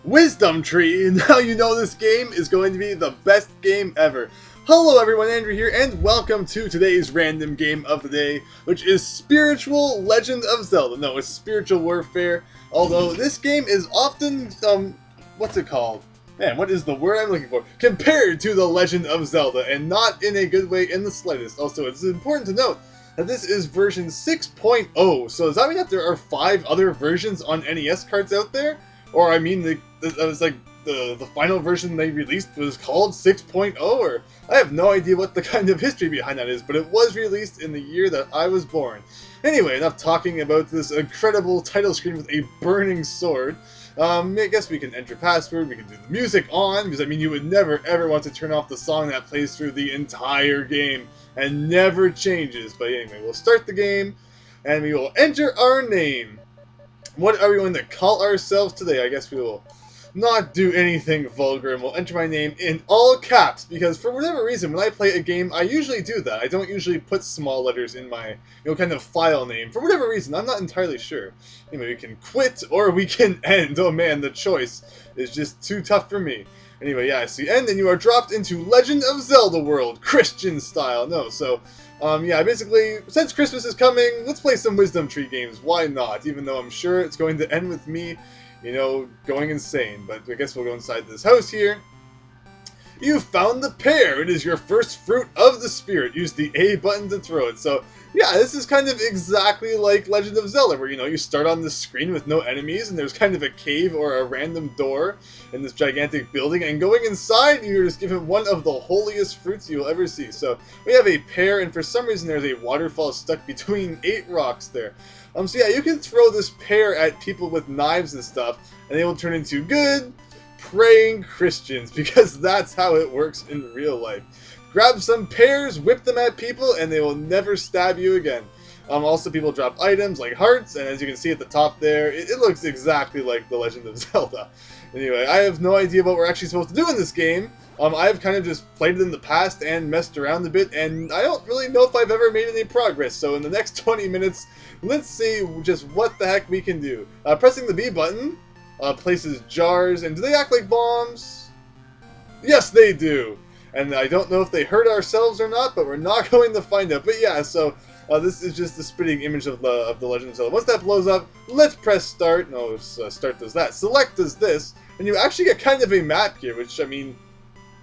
Wisdom Tree! Now you know this game is going to be the best game ever. Hello everyone, Andrew here, and welcome to today's random game of the day, which is Spiritual Legend of Zelda. No, it's Spiritual Warfare, although this game is often, what's it called? Man, what is the word I'm looking for? Compared to The Legend of Zelda, and not in a good way in the slightest. Also, it's important to note that this is version 6.0, so does that mean that there are 5 other versions on NES cards out there? Or, I mean, that was like the final version they released was called 6.0, or I have no idea what the kind of history behind that is, but it was released in the year that I was born. Anyway, enough talking about this incredible title screen with a burning sword. I guess we can enter password, we can do the music on, because I mean you would never ever want to turn off the song that plays through the entire game and never changes. But anyway, we'll start the game and we will enter our name. What are we going to call ourselves today? I guess we will not do anything vulgar, and we'll enter my name in all caps, because for whatever reason, when I play a game, I usually do that. I don't usually put small letters in my, kind of file name. For whatever reason, I'm not entirely sure. Anyway, we can quit, or we can end. Oh man, the choice is just too tough for me. Anyway, yeah, so you end, and you are dropped into Legend of Zelda world, Christian style. No, so... yeah, basically, since Christmas is coming, let's play some Wisdom Tree games. Why not? Even though I'm sure it's going to end with me, going insane. But I guess we'll go inside this house here. You found the pear! It is your first fruit of the spirit. Use the A button to throw it. So, yeah, this is kind of exactly like Legend of Zelda, where, you start on this screen with no enemies, and there's kind of a cave or a random door in this gigantic building, and going inside, you're just given one of the holiest fruits you'll ever see. So, we have a pear, and for some reason there's a waterfall stuck between 8 rocks there. So yeah, you can throw this pear at people with knives and stuff, and they will turn into good, praying Christians, because that's how it works in real life. Grab some pears, whip them at people, and they will never stab you again. Also, people drop items like hearts, and as you can see at the top there, it looks exactly like The Legend of Zelda. Anyway, I have no idea what we're actually supposed to do in this game. I've kind of just played it in the past and messed around a bit, and I don't really know if I've ever made any progress. So in the next 20 minutes, let's see just what the heck we can do. Pressing the B button places jars, and do they act like bombs? Yes, they do! And I don't know if they hurt ourselves or not, but we're not going to find out. But yeah, so this is just the spitting image of the Legend of Zelda. Once that blows up, let's press start. No, start does that. Select does this, and you actually get kind of a map here, which, I mean,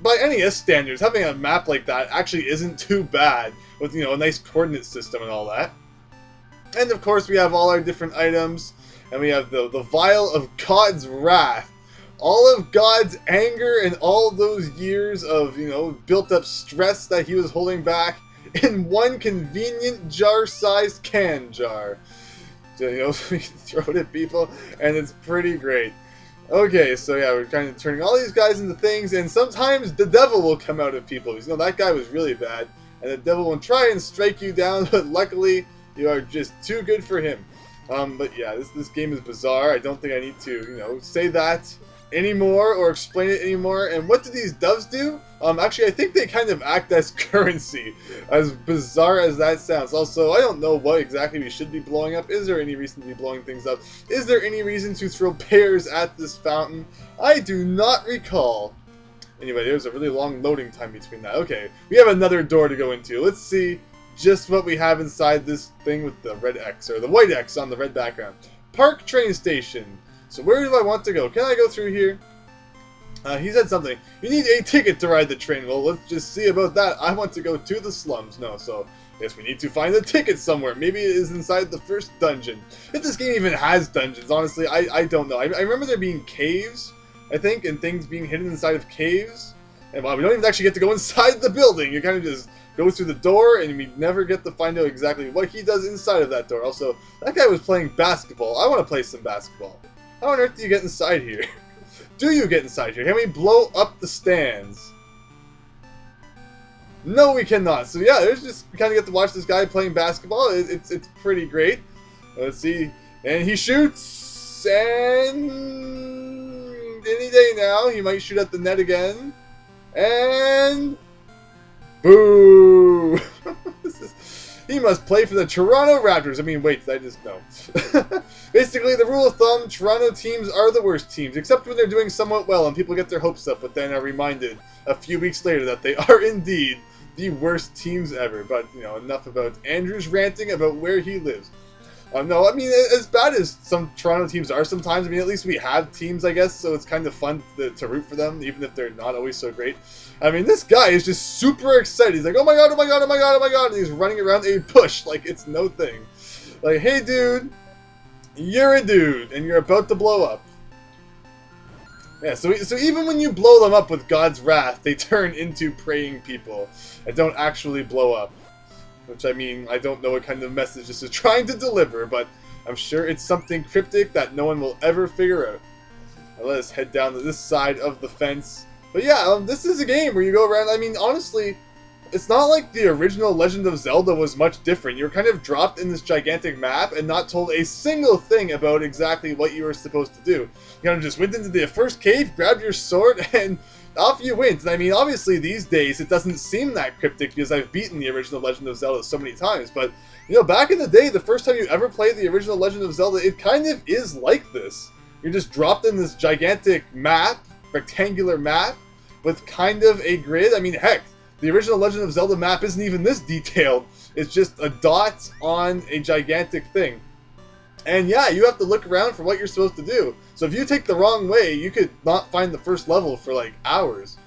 by NES standards, having a map like that actually isn't too bad, with, a nice coordinate system and all that. And of course, we have all our different items, and we have the vial of God's wrath. All of God's anger and all those years of, built up stress that he was holding back in one convenient jar-sized can jar. So, we can throw it at people, and it's pretty great. Okay, so yeah, we're kind of turning all these guys into things, and sometimes the devil will come out of people. Because, that guy was really bad, and the devil will try and strike you down, but luckily, you are just too good for him. But yeah, this game is bizarre. I don't think I need to, say that anymore or explain it anymore. And what do these doves do? Actually, I think they kind of act as currency, as bizarre as that sounds. Also, I don't know what exactly we should be blowing up. Is there any reason to be blowing things up? Is there any reason to throw pears at this fountain? I do not recall. Anyway, there's a really long loading time between that. Okay, we have another door to go into. Let's see just what we have inside this thing with the red X, or the white X on the red background. Park train station. So where do I want to go? Can I go through here? He said something. You need a ticket to ride the train. Well, let's just see about that. I want to go to the slums. No, so yes, we need to find a ticket somewhere. Maybe it is inside the first dungeon. If this game even has dungeons, honestly, I don't know. I remember there being caves, I think, and things being hidden inside of caves. And well, we don't even actually get to go inside the building. You kind of just go through the door, and we never get to find out exactly what he does inside of that door. Also, that guy was playing basketball. I want to play some basketball. How on earth do you get inside here? Do you get inside here? Can we blow up the stands? No, we cannot. So yeah, there's just, we kind of get to watch this guy playing basketball. It's pretty great. Let's see. And he shoots, and any day now, he might shoot at the net again. And boo! He must play for the Toronto Raptors. I mean, wait, I just know. Basically, the rule of thumb, Toronto teams are the worst teams, except when they're doing somewhat well and people get their hopes up, but then are reminded a few weeks later that they are indeed the worst teams ever. But, you know, enough about Andrew's ranting about where he lives. No, I mean, as bad as some Toronto teams are sometimes, I mean, at least we have teams, I guess, so it's kind of fun to root for them, even if they're not always so great. I mean, this guy is just super excited. He's like, oh my god, oh my god, oh my god, oh my god, and he's running around a bush like it's no thing. Like, hey dude, you're a dude, and you're about to blow up. Yeah, so even when you blow them up with God's wrath, they turn into praying people and don't actually blow up. Which, I mean, I don't know what kind of message this is trying to deliver, but I'm sure it's something cryptic that no one will ever figure out. Now let us head down to this side of the fence. But yeah, this is a game where you go around. I mean, honestly, it's not like the original Legend of Zelda was much different. You're kind of dropped in this gigantic map and not told a single thing about exactly what you were supposed to do. You kind of just went into the first cave, grabbed your sword, and off you went. And I mean, obviously these days it doesn't seem that cryptic because I've beaten the original Legend of Zelda so many times, but you know, back in the day, the first time you ever played the original Legend of Zelda, it kind of is like this. You're just dropped in this gigantic map, rectangular map, with kind of a grid. I mean, heck, the original Legend of Zelda map isn't even this detailed. It's just a dot on a gigantic thing. And yeah, you have to look around for what you're supposed to do. So if you take the wrong way, you could not find the first level for like hours.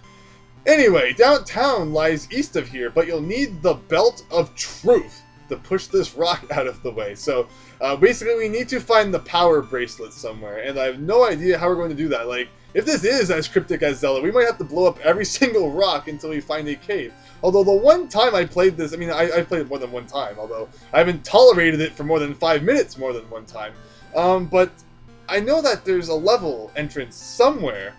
Anyway, downtown lies east of here, but you'll need the Belt of Truth to push this rock out of the way. So basically we need to find the power bracelet somewhere, and I have no idea how we're going to do that. Like, if this is as cryptic as Zelda, we might have to blow up every single rock until we find a cave. Although the one time I played this, I mean, I played it more than one time, although I haven't tolerated it for more than 5 minutes more than one time. But I know that there's a level entrance somewhere.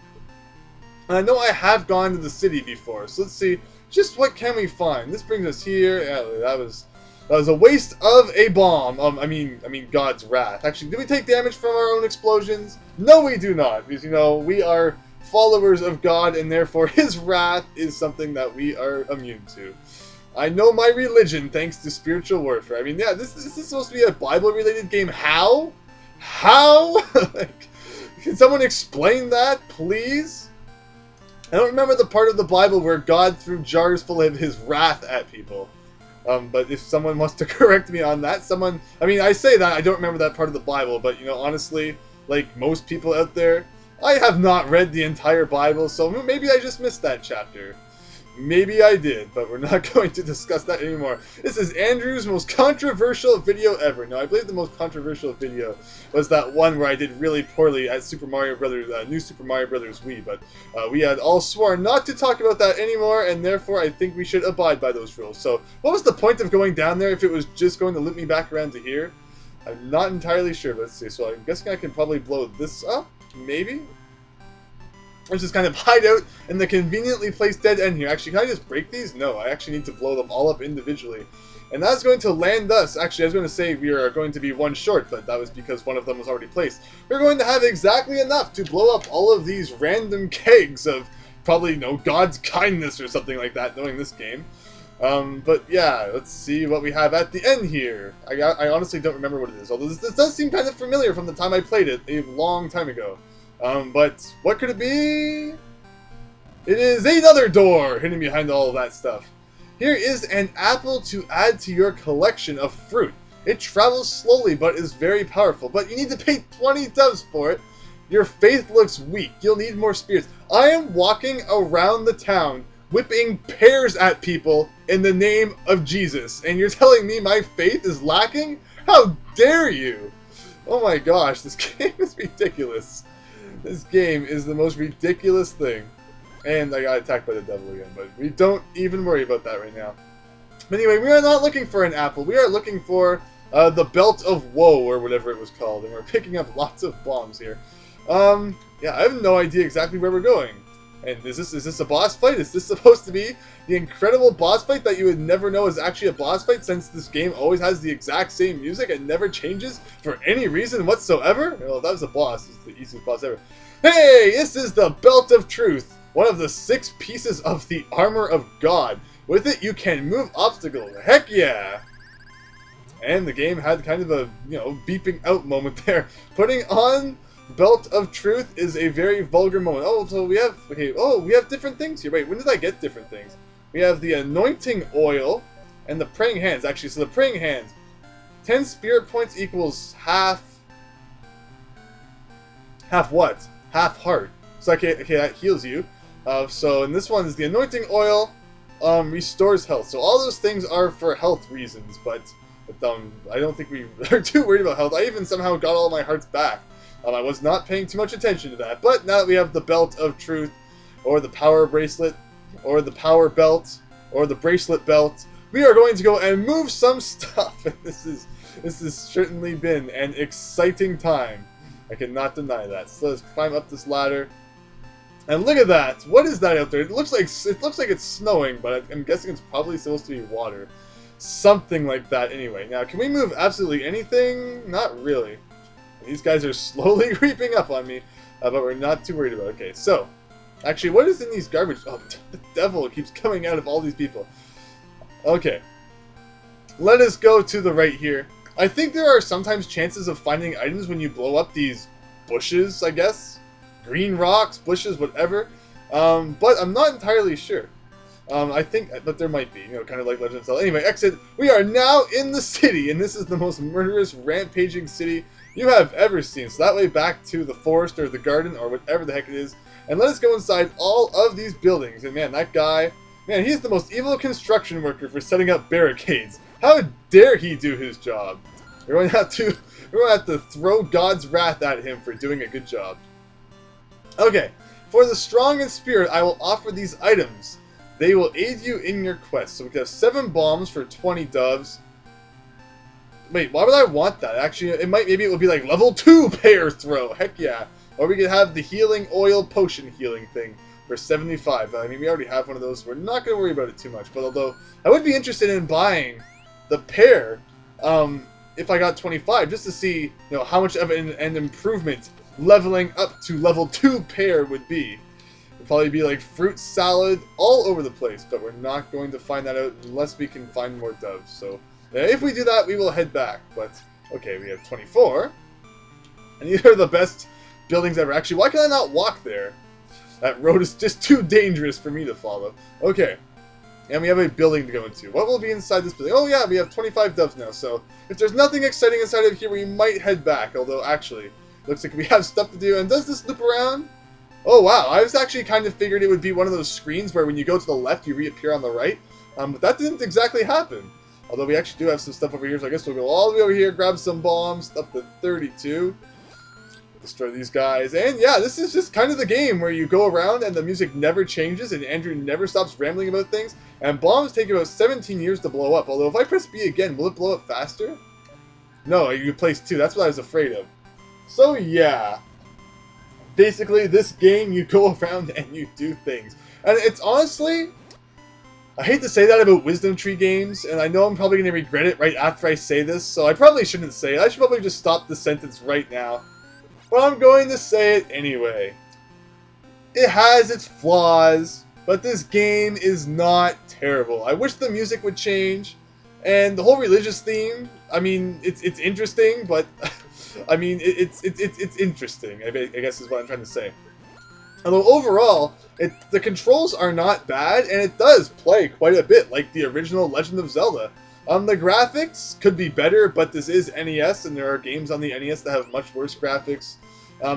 And I know I have gone to the city before, so let's see, just what can we find? This brings us here. Yeah, that was a waste of a bomb. I mean God's wrath. Actually, do we take damage from our own explosions? No, we do not, because, you know, we are followers of God, and therefore His wrath is something that we are immune to. I know my religion thanks to spiritual warfare. I mean, yeah, this is supposed to be a Bible-related game. How? How? Like, can someone explain that, please? I don't remember the part of the Bible where God threw jars full of His wrath at people. But if someone wants to correct me on that, I mean, I say that, I don't remember that part of the Bible, but, you know, honestly, like most people out there, I have not read the entire Bible, so maybe I just missed that chapter. Maybe I did, but we're not going to discuss that anymore. This is Andrew's most controversial video ever. Now, I believe the most controversial video was that one where I did really poorly at Super Mario Brothers, New Super Mario Brothers Wii, but we had all sworn not to talk about that anymore, and therefore I think we should abide by those rules. So, what was the point of going down there if it was just going to loop me back around to here? I'm not entirely sure, but let's see. So I'm guessing I can probably blow this up, maybe? Let's just kind of hide out in the conveniently placed dead end here. Actually, can I just break these? No, I actually need to blow them all up individually. And that's going to land us. Actually, I was going to say we are going to be one short, but that was because one of them was already placed. We're going to have exactly enough to blow up all of these random kegs of probably, you know, God's kindness or something like that, knowing this game. But yeah, let's see what we have at the end here. I honestly don't remember what it is, although this does seem kind of familiar from the time I played it a long time ago. But what could it be? It is another door hidden behind all of that stuff. Here is an apple to add to your collection of fruit. It travels slowly but is very powerful, but you need to pay 20 doves for it. Your faith looks weak. You'll need more spirits. I am walking around the town whipping pears at people in the name of Jesus, and you're telling me my faith is lacking? How dare you? Oh my gosh, this game is ridiculous. This game is the most ridiculous thing. And I got attacked by the devil again, but we don't even worry about that right now. But anyway, we are not looking for an apple. We are looking for the Belt of Woe, or whatever it was called. And we're picking up lots of bombs here. Yeah, I have no idea exactly where we're going. And is this a boss fight? Is this supposed to be the incredible boss fight that you would never know is actually a boss fight, since this game always has the exact same music and never changes for any reason whatsoever? Well, if that was a boss, it's the easiest boss ever. Hey, this is the Belt of Truth, one of the 6 pieces of the armor of God. With it, you can move obstacles. Heck yeah! And the game had kind of a, you know, beeping out moment there. Putting on Belt of Truth is a very vulgar moment. Oh, so we have, okay, oh, we have different things here. Wait, when did I get different things? We have the Anointing Oil and the Praying Hands. Actually, so the Praying Hands, 10 spirit points equals half what? Half heart. So, okay, that heals you. So, and this one is the Anointing Oil, restores health. So all those things are for health reasons, but I don't think we are too worried about health. I even somehow got all my hearts back. I was not paying too much attention to that. But now that we have the Belt of Truth, or the Power Bracelet, or the Power Belt, or the Bracelet Belt, we are going to go and move some stuff. And this has certainly been an exciting time. I cannot deny that. So let's climb up this ladder. And look at that! What is that out there? It looks like it's snowing, but I'm guessing it's probably supposed to be water. Something like that anyway. Now, can we move absolutely anything? Not really. These guys are slowly creeping up on me, but we're not too worried about it. Okay, so, actually, what is in these garbage? Oh, the devil keeps coming out of all these people. Okay. Let us go to the right here. I think there are sometimes chances of finding items when you blow up these bushes, I guess. Green rocks, bushes, whatever. But I'm not entirely sure. I think, but there might be, you know, kind of like Legend of Zelda. Anyway, exit. We are now in the city, and this is the most murderous, rampaging city you have ever seen. So that way back to the forest or the garden or whatever the heck it is. And let us go inside all of these buildings. And man, that guy, man, he's the most evil construction worker for setting up barricades. How dare he do his job? We're going to have to throw God's wrath at him for doing a good job. Okay, for the strong in spirit, I will offer these items. They will aid you in your quest. So we can have 7 bombs for 20 doves. Wait, why would I want that? Actually, maybe it would be like level 2 pear throw. Heck yeah. Or we could have the healing oil potion healing thing for 75. I mean, we already have one of those. So we're not going to worry about it too much. But although I would be interested in buying the pear, if I got 25, just to see, you know, how much of an improvement leveling up to level 2 pear would be. It'd probably be like fruit salad all over the place, but we're not going to find that out unless we can find more doves. So if we do that, we will head back. But okay, we have 24, and these are the best buildings ever. Actually, why can I not walk there? That road is just too dangerous for me to follow. Okay, and we have a building to go into. What will be inside this building? Oh yeah, we have 25 doves now. So if there's nothing exciting inside of here, we might head back. Although actually, looks like we have stuff to do. And does this loop around? Oh wow, I was actually kind of figured it would be one of those screens where when you go to the left, you reappear on the right. But that didn't exactly happen. Although we actually do have some stuff over here, so I guess we'll go all the way over here, grab some bombs, up to 32. Destroy these guys. And yeah, this is just kind of the game where you go around and the music never changes and Andrew never stops rambling about things. And bombs take about 17 years to blow up. Although if I press B again, will it blow up faster? No, you place 2. That's what I was afraid of. So yeah. Basically, this game, you go around and you do things. And it's honestly, I hate to say that about Wisdom Tree games, and I know I'm probably going to regret it right after I say this, so I probably shouldn't say it. I should probably just stop the sentence right now. But I'm going to say it anyway. It has its flaws, but this game is not terrible. I wish the music would change, and the whole religious theme, I mean, it's interesting, but I mean, it's interesting, I guess is what I'm trying to say. Although overall, the controls are not bad, and it does play quite a bit like the original Legend of Zelda. The graphics could be better, but this is NES, and there are games on the NES that have much worse graphics.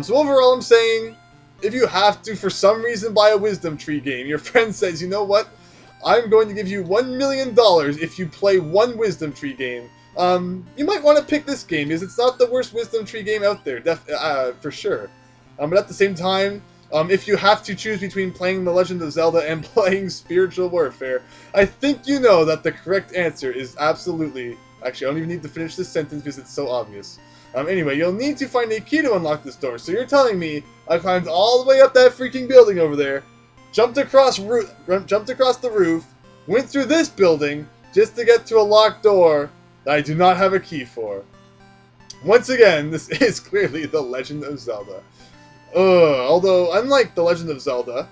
So overall, I'm saying, if you have to, for some reason, buy a Wisdom Tree game, your friend says, you know what, I'm going to give you $1 million if you play one Wisdom Tree game. You might want to pick this game, because it's not the worst Wisdom Tree game out there, for sure. But at the same time, if you have to choose between playing The Legend of Zelda and playing Spiritual Warfare, I think you know that the correct answer is absolutely... Actually, I don't even need to finish this sentence because it's so obvious. Anyway, you'll need to find a key to unlock this door, so you're telling me I climbed all the way up that freaking building over there, jumped across the roof, went through this building, just to get to a locked door that I do not have a key for. Once again, this is clearly The Legend of Zelda. Although, unlike The Legend of Zelda,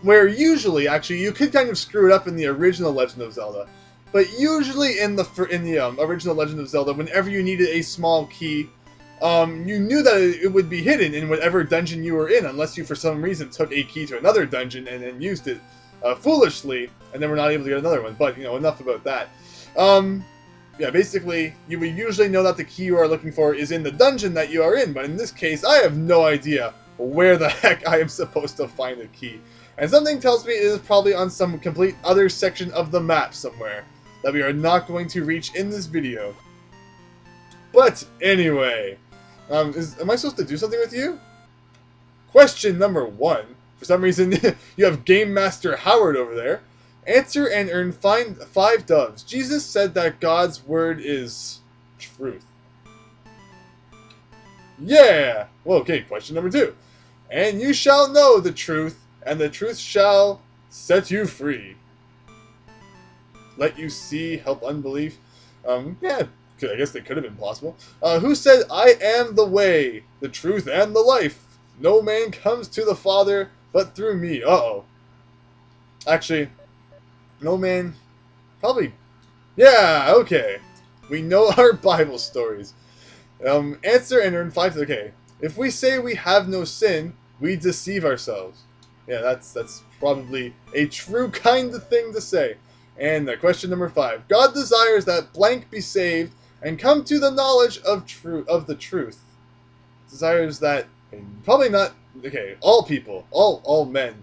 where usually, actually, you could kind of screw it up in the original Legend of Zelda, But usually in the original Legend of Zelda, whenever you needed a small key, you knew that it would be hidden in whatever dungeon you were in, unless you for some reason took a key to another dungeon and then used it foolishly, and then we're not able to get another one. But, enough about that. Yeah, basically, you would usually know that the key you are looking for is in the dungeon that you are in, but in this case, I have no idea where the heck I am supposed to find a key. And something tells me it is probably on some complete other section of the map somewhere that we are not going to reach in this video. But anyway, am I supposed to do something with you? Question number 1. For some reason, you have Game Master Howard over there. Answer and earn 5 doves. Jesus said that God's word is truth. Yeah! Well, okay, question number 2. And you shall know the truth, and the truth shall set you free. Let you see, help unbelief. Yeah, I guess they could have been possible. Who said, I am the way, the truth, and the life? No man comes to the Father but through me. Uh-oh. Actually, no man... Probably... Yeah, okay. We know our Bible stories. Answer and earn 5... Okay. If we say we have no sin, we deceive ourselves. Yeah, that's probably a true kind of thing to say. And question number 5. God desires that blank be saved and come to the knowledge of the truth. Desires that... Probably not... Okay, all people. All men.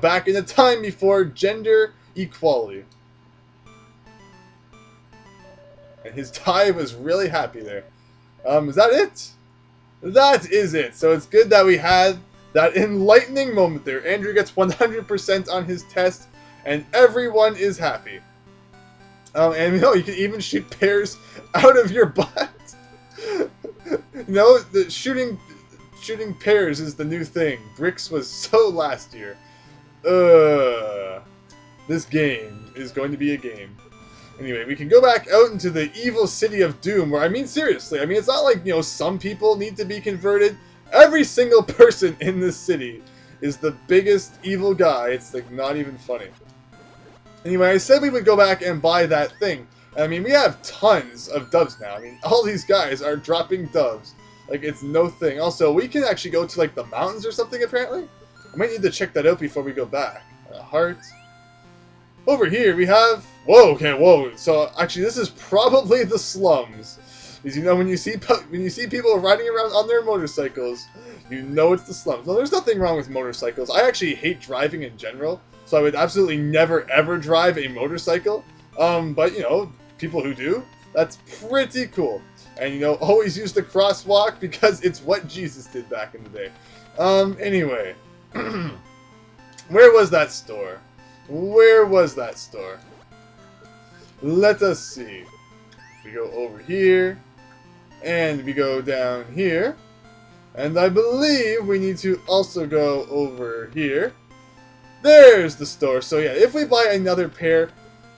Back in the time before gender equality. And his tie was really happy there. Is that it? That is it. So it's good that we had that enlightening moment there. Andrew gets 100% on his test, and everyone is happy. And you can even shoot pears out of your butt. The shooting pears is the new thing. Bricks was so last year. This game is going to be a game. Anyway, we can go back out into the evil city of Doom, where, seriously, it's not like, some people need to be converted. Every single person in this city is the biggest evil guy. It's, not even funny. Anyway, I said we would go back and buy that thing. We have tons of doves now. All these guys are dropping doves. It's no thing. Also, we can actually go to, the mountains or something, apparently. I might need to check that out before we go back. A heart. Over here, we have... Whoa, okay, whoa. So, actually, this is probably the slums. Because, when you see people riding around on their motorcycles, you know it's the slums. Well, there's nothing wrong with motorcycles. I actually hate driving in general, so I would absolutely never, ever drive a motorcycle. But, people who do, that's pretty cool. And, always use the crosswalk because it's what Jesus did back in the day. Anyway. Where was that store? Where was that store? Let us see. We go over here. And we go down here. And I believe we need to also go over here. There's the store. So yeah, if we buy another pair,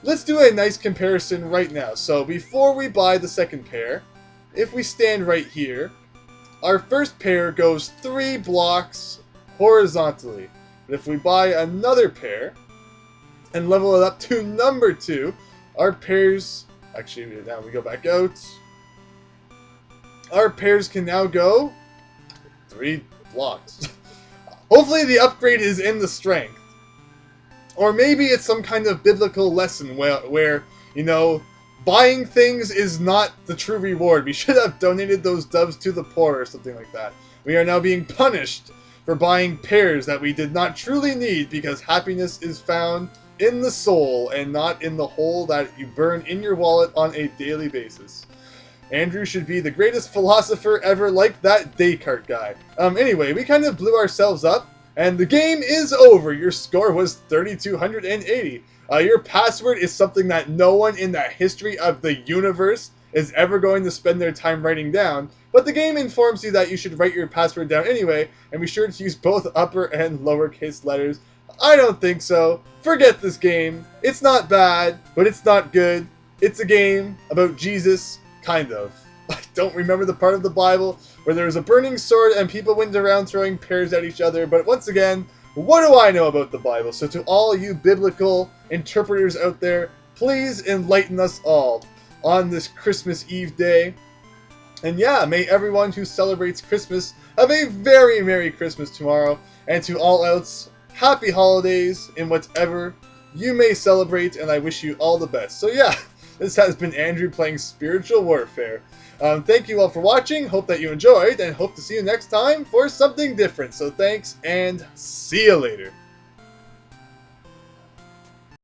let's do a nice comparison right now. So before we buy the second pair, if we stand right here, our first pair goes 3 blocks horizontally. But if we buy another pair and level it up to number 2, our pairs... Actually, now we go back out. Our pairs can now go 3 blocks. Hopefully the upgrade is in the strength. Or maybe it's some kind of biblical lesson where buying things is not the true reward. We should have donated those doves to the poor or something like that. We are now being punished for buying pears that we did not truly need because happiness is found in the soul and not in the hole that you burn in your wallet on a daily basis. Andrew should be the greatest philosopher ever, like that Descartes guy. Anyway, we kind of blew ourselves up, and the game is over. Your score was 3,280. Your password is something that no one in the history of the universe is ever going to spend their time writing down, but the game informs you that you should write your password down anyway, and be sure to use both upper and lowercase letters. I don't think so. Forget this game. It's not bad, but it's not good. It's a game about Jesus, kind of. I don't remember the part of the Bible where there was a burning sword and people went around throwing pears at each other, but once again, what do I know about the Bible? So to all you biblical interpreters out there, please enlighten us all on this Christmas Eve day. And yeah, may everyone who celebrates Christmas have a very Merry Christmas tomorrow, and to all else, Happy Holidays in whatever you may celebrate, and I wish you all the best. So yeah, this has been Andrew playing Spiritual Warfare. Thank you all for watching, hope that you enjoyed, and hope to see you next time for something different. So thanks, and see you later.